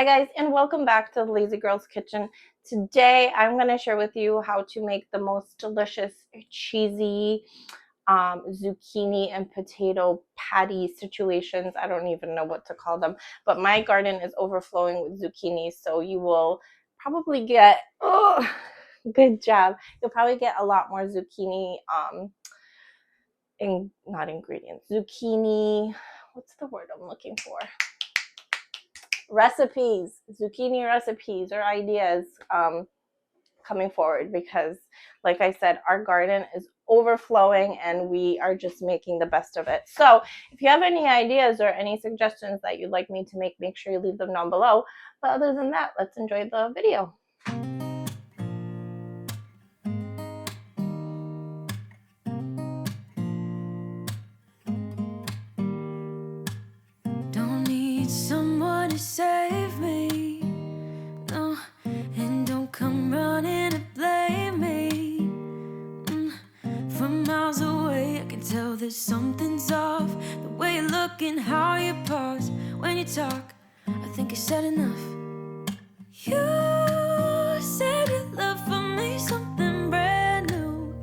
Hi guys, and welcome back to the Lazy Girl's Kitchen. Today I'm going to share with you how to make the most delicious cheesy zucchini and potato patty situations. I don't even know what to call them, but my garden is overflowing with zucchini, so you will probably get, oh, good job. You'll probably get a lot more zucchini, not ingredients, zucchini, what's the word I'm looking for? Recipes, zucchini recipes or ideas coming forward, because like I said, our garden is overflowing and we are just making the best of it. So if you have any ideas or any suggestions that you'd like me to make sure you leave them down below. But other than that, let's enjoy the video. Don't need someone to save me, no, and don't come running to blame me. From miles away I can tell that something's off. The way you look and how you pause when you talk, I think I said enough. You said your love for me something brand new.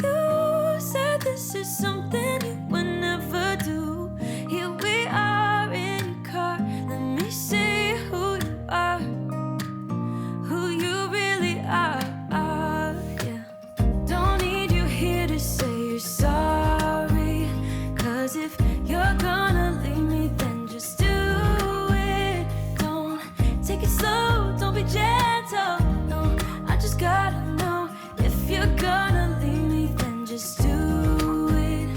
You said this is something you would never do. Here we are in your car, let me see who you are, who you really are, yeah. Don't need you here to say you're sorry, 'cause if you're gonna leave me, then just do it. Don't take it slow, don't be gentle, no, I just gotta know. If you're gonna leave me, then just do it.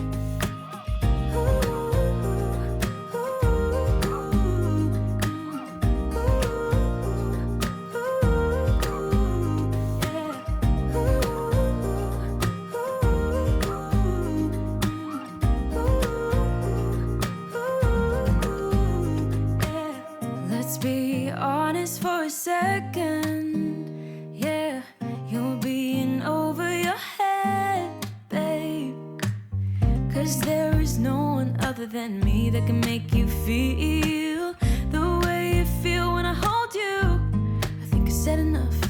Let's be honest for a second, yeah. You're being over your head, babe, 'cause there is no one other than me that can make you feel the way you feel when I hold you. I think I said enough.